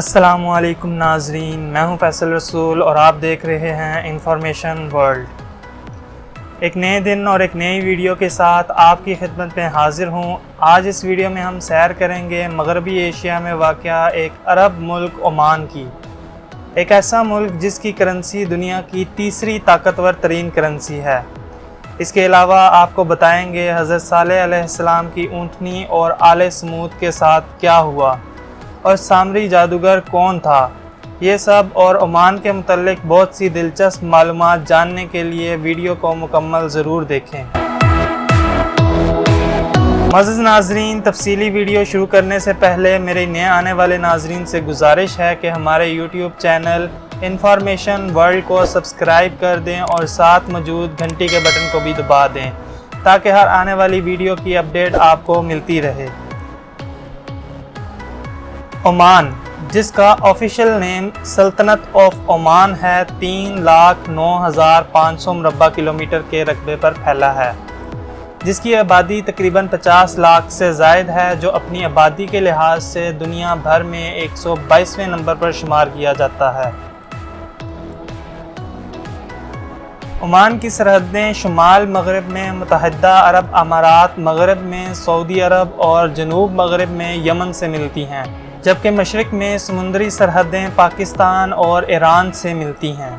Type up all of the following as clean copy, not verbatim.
السلام علیکم ناظرین، میں ہوں فیصل رسول اور آپ دیکھ رہے ہیں انفارمیشن ورلڈ۔ ایک نئے دن اور ایک نئی ویڈیو کے ساتھ آپ کی خدمت میں حاضر ہوں۔ آج اس ویڈیو میں ہم سیر کریں گے مغربی ایشیا میں واقع ایک عرب ملک عمان کی، ایک ایسا ملک جس کی کرنسی دنیا کی تیسری طاقتور ترین کرنسی ہے۔ اس کے علاوہ آپ کو بتائیں گے حضرت صالح علیہ السلام کی اونٹنی اور آل سمود کے ساتھ کیا ہوا اور سامری جادوگر کون تھا۔ یہ سب اور عمان کے متعلق بہت سی دلچسپ معلومات جاننے کے لیے ویڈیو کو مکمل ضرور دیکھیں۔ معزز ناظرین، تفصیلی ویڈیو شروع کرنے سے پہلے میرے نئے آنے والے ناظرین سے گزارش ہے کہ ہمارے یوٹیوب چینل انفارمیشن ورلڈ کو سبسکرائب کر دیں اور ساتھ موجود گھنٹی کے بٹن کو بھی دبا دیں تاکہ ہر آنے والی ویڈیو کی اپڈیٹ آپ کو ملتی رہے۔ عمان، جس کا آفیشیل نیم سلطنت آف عمان ہے، 3,09,500 مربع کلومیٹر کے رقبے پر پھیلا ہے، جس کی آبادی تقریباً 50 لاکھ سے زائد ہے، جو اپنی آبادی کے لحاظ سے دنیا بھر میں 122ویں نمبر پر شمار کیا جاتا ہے۔ عمان کی سرحدیں شمال مغرب میں متحدہ عرب امارات، مغرب میں سعودی عرب اور جنوب مغرب میں یمن سے ملتی ہیں، جبکہ مشرق میں سمندری سرحدیں پاکستان اور ایران سے ملتی ہیں۔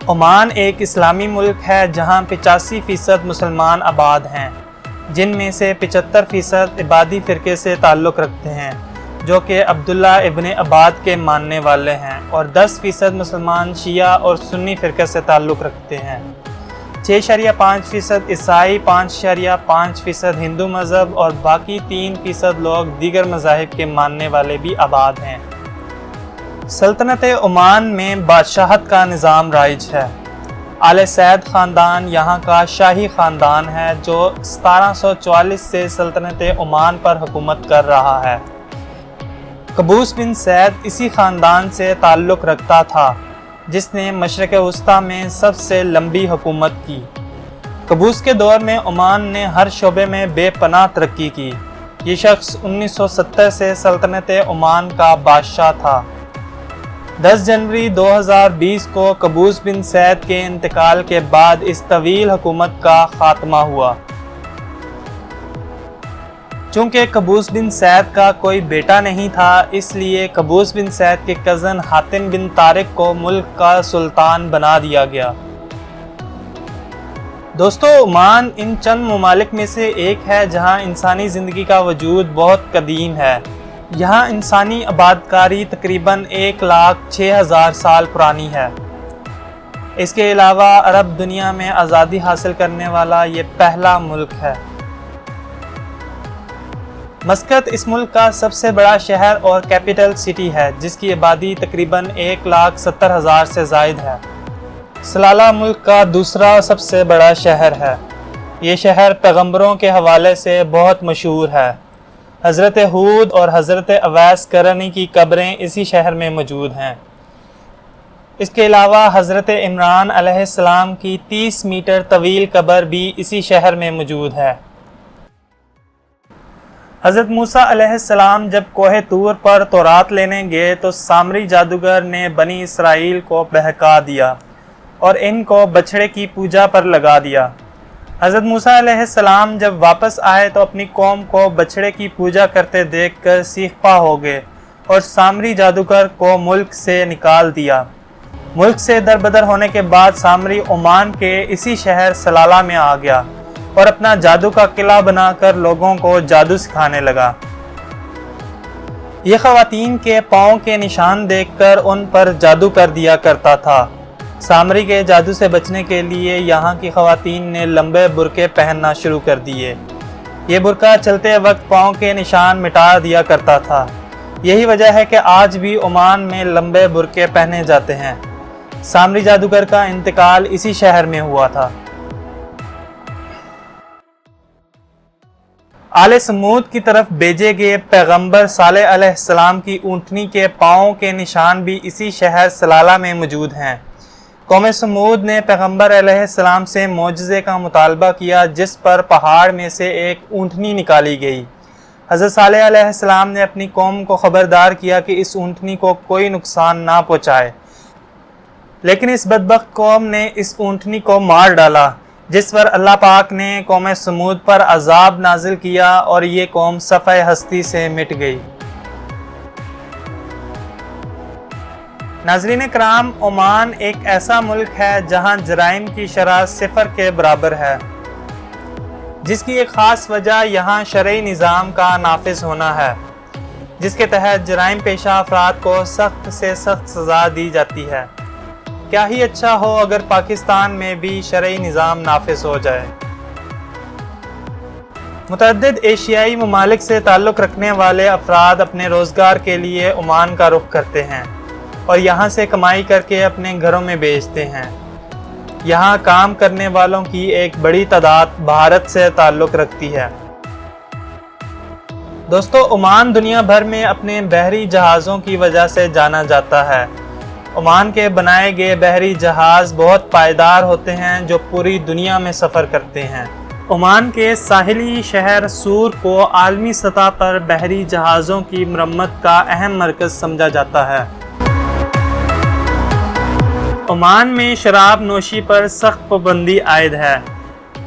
عمان ایک اسلامی ملک ہے جہاں 85% مسلمان آباد ہیں، جن میں سے 75% عبادی فرقے سے تعلق رکھتے ہیں جو کہ عبداللہ ابن عباد کے ماننے والے ہیں، اور 10% مسلمان شیعہ اور سنی فرقے سے تعلق رکھتے ہیں۔ 6.5% عیسائی، 5.5% ہندو مذہب اور باقی 3% لوگ دیگر مذاہب کے ماننے والے بھی آباد ہیں۔ سلطنت عمان میں بادشاہت کا نظام رائج ہے۔ آل سعید خاندان یہاں کا شاہی خاندان ہے جو 1744 سے سلطنت عمان پر حکومت کر رہا ہے۔ قبوس بن سعید اسی خاندان سے تعلق رکھتا تھا جس نے مشرق وسطیٰ میں سب سے لمبی حکومت کی۔ قبوس کے دور میں عمان نے ہر شعبے میں بے پناہ ترقی کی۔ یہ شخص 1970 سے سلطنت عمان کا بادشاہ تھا۔ 10 جنوری 2020 کو قبوس بن سعید کے انتقال کے بعد اس طویل حکومت کا خاتمہ ہوا۔ چونکہ قبوس بن سعید کا کوئی بیٹا نہیں تھا، اس لیے قبوس بن سعید کے کزن حاتم بن طارق کو ملک کا سلطان بنا دیا گیا۔ دوستو، عمان ان چند ممالک میں سے ایک ہے جہاں انسانی زندگی کا وجود بہت قدیم ہے۔ یہاں انسانی آبادکاری تقریباً 1,06,000 سال پرانی ہے۔ اس کے علاوہ عرب دنیا میں آزادی حاصل کرنے والا یہ پہلا ملک ہے۔ مسقط اس ملک کا سب سے بڑا شہر اور کیپٹل سٹی ہے، جس کی آبادی تقریباً 1,70,000 سے زائد ہے۔ صلالہ ملک کا دوسرا سب سے بڑا شہر ہے۔ یہ شہر پیغمبروں کے حوالے سے بہت مشہور ہے۔ حضرت ہود اور حضرت اویس کرنی کی قبریں اسی شہر میں موجود ہیں۔ اس کے علاوہ حضرت عمران علیہ السلام کی 30 میٹر طویل قبر بھی اسی شہر میں موجود ہے۔ حضرت موسیٰ علیہ السلام جب کوہ طور پر تورات لینے گئے تو سامری جادوگر نے بنی اسرائیل کو بہکا دیا اور ان کو بچھڑے کی پوجا پر لگا دیا۔ حضرت موسیٰ علیہ السلام جب واپس آئے تو اپنی قوم کو بچھڑے کی پوجا کرتے دیکھ کر سیخ پا ہو گئے اور سامری جادوگر کو ملک سے نکال دیا۔ ملک سے دربدر ہونے کے بعد سامری عمان کے اسی شہر صلالہ میں آ گیا اور اپنا جادو کا قلعہ بنا کر لوگوں کو جادو سکھانے لگا۔ یہ خواتین کے پاؤں کے نشان دیکھ کر ان پر جادو کر دیا کرتا تھا۔ سامری کے جادو سے بچنے کے لیے یہاں کی خواتین نے لمبے برقعے پہننا شروع کر دیے۔ یہ برقع چلتے وقت پاؤں کے نشان مٹا دیا کرتا تھا۔ یہی وجہ ہے کہ آج بھی عمان میں لمبے برقعے پہنے جاتے ہیں۔ سامری جادوگر کا انتقال اسی شہر میں ہوا تھا۔ آل سمود کی طرف بھیجے گئے پیغمبر صالح علیہ السلام کی اونٹنی کے پاؤں کے نشان بھی اسی شہر صلالہ میں موجود ہیں۔ قوم سمود نے پیغمبر علیہ السلام سے معجزے کا مطالبہ کیا، جس پر پہاڑ میں سے ایک اونٹنی نکالی گئی۔ حضرت صالح علیہ السلام نے اپنی قوم کو خبردار کیا کہ اس اونٹنی کو کوئی نقصان نہ پہنچائے، لیکن اس بدبخت قوم نے اس اونٹنی کو مار ڈالا، جس پر اللہ پاک نے قوم سمود پر عذاب نازل کیا اور یہ قوم صفحہ ہستی سے مٹ گئی۔ ناظرین کرام، عمان ایک ایسا ملک ہے جہاں جرائم کی شرح 0 کے برابر ہے، جس کی ایک خاص وجہ یہاں شرعی نظام کا نافذ ہونا ہے، جس کے تحت جرائم پیشہ افراد کو سخت سے سخت سزا دی جاتی ہے۔ کیا ہی اچھا ہو اگر پاکستان میں بھی شرعی نظام نافذ ہو جائے۔ متعدد ایشیائی ممالک سے تعلق رکھنے والے افراد اپنے روزگار کے لیے عمان کا رخ کرتے ہیں اور یہاں سے کمائی کر کے اپنے گھروں میں بیچتے ہیں۔ یہاں کام کرنے والوں کی ایک بڑی تعداد بھارت سے تعلق رکھتی ہے۔ دوستو، عمان دنیا بھر میں اپنے بحری جہازوں کی وجہ سے جانا جاتا ہے۔ عمان کے بنائے گئے بحری جہاز بہت پائیدار ہوتے ہیں جو پوری دنیا میں سفر کرتے ہیں۔ عمان کے ساحلی شہر سور کو عالمی سطح پر بحری جہازوں کی مرمت کا اہم مرکز سمجھا جاتا ہے۔ عمان میں شراب نوشی پر سخت پابندی عائد ہے۔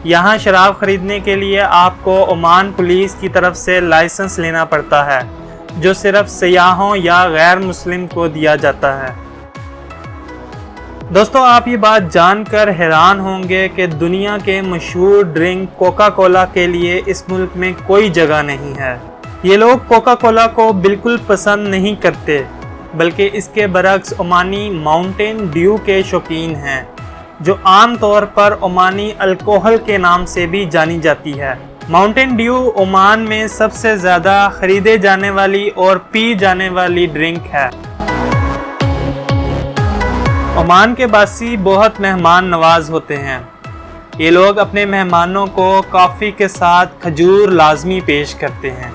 یہاں شراب خریدنے کے لیے آپ کو عمان پولیس کی طرف سے لائسنس لینا پڑتا ہے، جو صرف سیاحوں یا غیر مسلم کو دیا جاتا ہے۔ دوستو، آپ یہ بات جان کر حیران ہوں گے کہ دنیا کے مشہور ڈرنک کوکا کولا کے لیے اس ملک میں کوئی جگہ نہیں ہے۔ یہ لوگ کوکا کولا کو بالکل پسند نہیں کرتے، بلکہ اس کے برعکس عمانی ماؤنٹین ڈیو کے شوقین ہیں، جو عام طور پر عمانی الکوہل کے نام سے بھی جانی جاتی ہے۔ ماؤنٹین ڈیو عمان میں سب سے زیادہ خریدے جانے والی اور پی جانے والی ڈرنک ہے۔ عمان کے باسی بہت مہمان نواز ہوتے ہیں۔ یہ لوگ اپنے مہمانوں کو کافی کے ساتھ کھجور لازمی پیش کرتے ہیں۔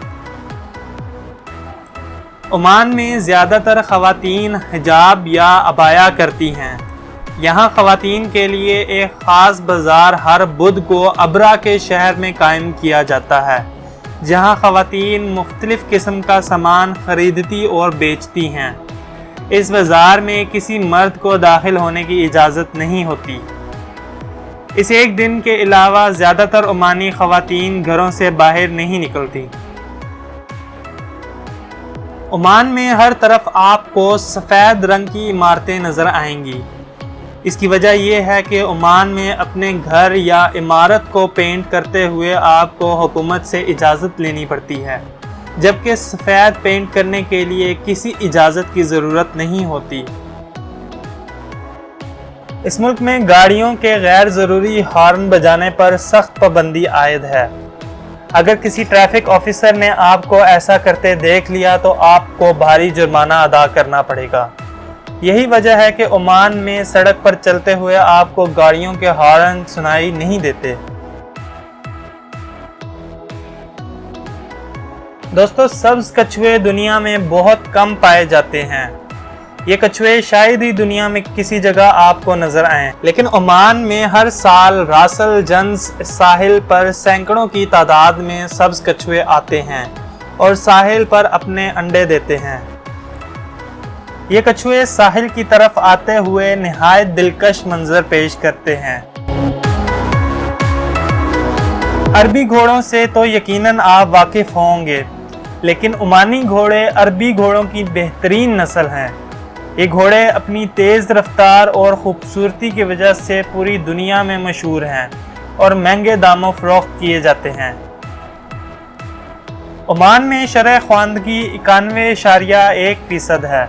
عمان میں زیادہ تر خواتین حجاب یا عبایا کرتی ہیں۔ یہاں خواتین کے لیے ایک خاص بازار ہر بدھ کو ابرا کے شہر میں قائم کیا جاتا ہے، جہاں خواتین مختلف قسم کا سامان خریدتی اور بیچتی ہیں۔ اس بازار میں کسی مرد کو داخل ہونے کی اجازت نہیں ہوتی۔ اس ایک دن کے علاوہ زیادہ تر عمانی خواتین گھروں سے باہر نہیں نکلتی۔ عمان میں ہر طرف آپ کو سفید رنگ کی عمارتیں نظر آئیں گی۔ اس کی وجہ یہ ہے کہ عمان میں اپنے گھر یا عمارت کو پینٹ کرتے ہوئے آپ کو حکومت سے اجازت لینی پڑتی ہے، جبکہ سفید پینٹ کرنے کے لیے کسی اجازت کی ضرورت نہیں ہوتی۔ اس ملک میں گاڑیوں کے غیر ضروری ہارن بجانے پر سخت پابندی عائد ہے۔ اگر کسی ٹریفک آفیسر نے آپ کو ایسا کرتے دیکھ لیا تو آپ کو بھاری جرمانہ ادا کرنا پڑے گا۔ یہی وجہ ہے کہ عمان میں سڑک پر چلتے ہوئے آپ کو گاڑیوں کے ہارن سنائی نہیں دیتے۔ دوستو، سبز کچھوے دنیا میں بہت کم پائے جاتے ہیں۔ یہ کچھوے شاید ہی دنیا میں کسی جگہ آپ کو نظر آئیں، لیکن عمان میں ہر سال راس الجنز ساحل پر سینکڑوں کی تعداد میں سبز کچھوے آتے ہیں اور ساحل پر اپنے انڈے دیتے ہیں۔ یہ کچھوے ساحل کی طرف آتے ہوئے نہایت دلکش منظر پیش کرتے ہیں۔ عربی گھوڑوں سے تو یقیناً آپ واقف ہوں گے، لیکن عمانی گھوڑے عربی گھوڑوں کی بہترین نسل ہیں۔ یہ گھوڑے اپنی تیز رفتار اور خوبصورتی کی وجہ سے پوری دنیا میں مشہور ہیں اور مہنگے داموں فروخت کیے جاتے ہیں۔ عمان میں شرح خواندگی 91.1% ہے،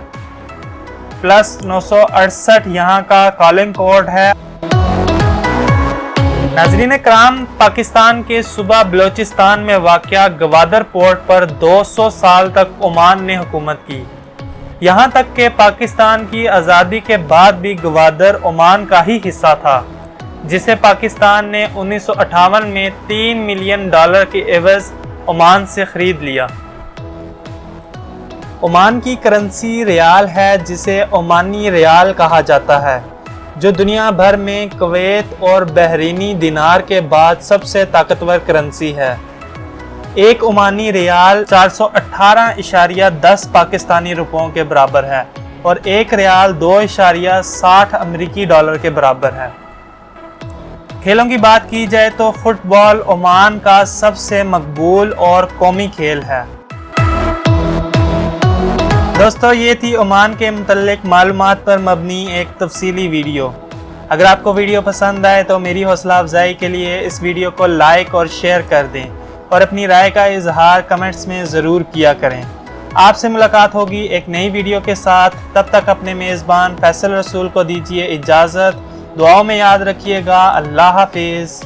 +968 یہاں کا کالنگ کوڈ ہے۔ ناظرین کرام، پاکستان کے صوبہ بلوچستان میں واقع گوادر پورٹ پر 200 سال تک عمان نے حکومت کی۔ یہاں تک کہ پاکستان کی آزادی کے بعد بھی گوادر عمان کا ہی حصہ تھا، جسے پاکستان نے 1958 میں $3 ملین کے عوض عمان سے خرید لیا۔ عمان کی کرنسی ریال ہے، جسے عمانی ریال کہا جاتا ہے، جو دنیا بھر میں کویت اور بحرینی دینار کے بعد سب سے طاقتور کرنسی ہے۔ ایک عمانی ریال 418.10 پاکستانی روپوں کے برابر ہے اور ایک ریال 2.60 امریکی ڈالر کے برابر ہے۔ کھیلوں کی بات کی جائے تو فٹ بال عمان کا سب سے مقبول اور قومی کھیل ہے۔ دوستو، یہ تھی عمان کے متعلق معلومات پر مبنی ایک تفصیلی ویڈیو۔ اگر آپ کو ویڈیو پسند آئے تو میری حوصلہ افزائی کے لیے اس ویڈیو کو لائک اور شیئر کر دیں اور اپنی رائے کا اظہار کمنٹس میں ضرور کیا کریں۔ آپ سے ملاقات ہوگی ایک نئی ویڈیو کے ساتھ، تب تک اپنے میزبان فیصل رسول کو دیجیے اجازت۔ دعاؤں میں یاد رکھیے گا۔ اللہ حافظ۔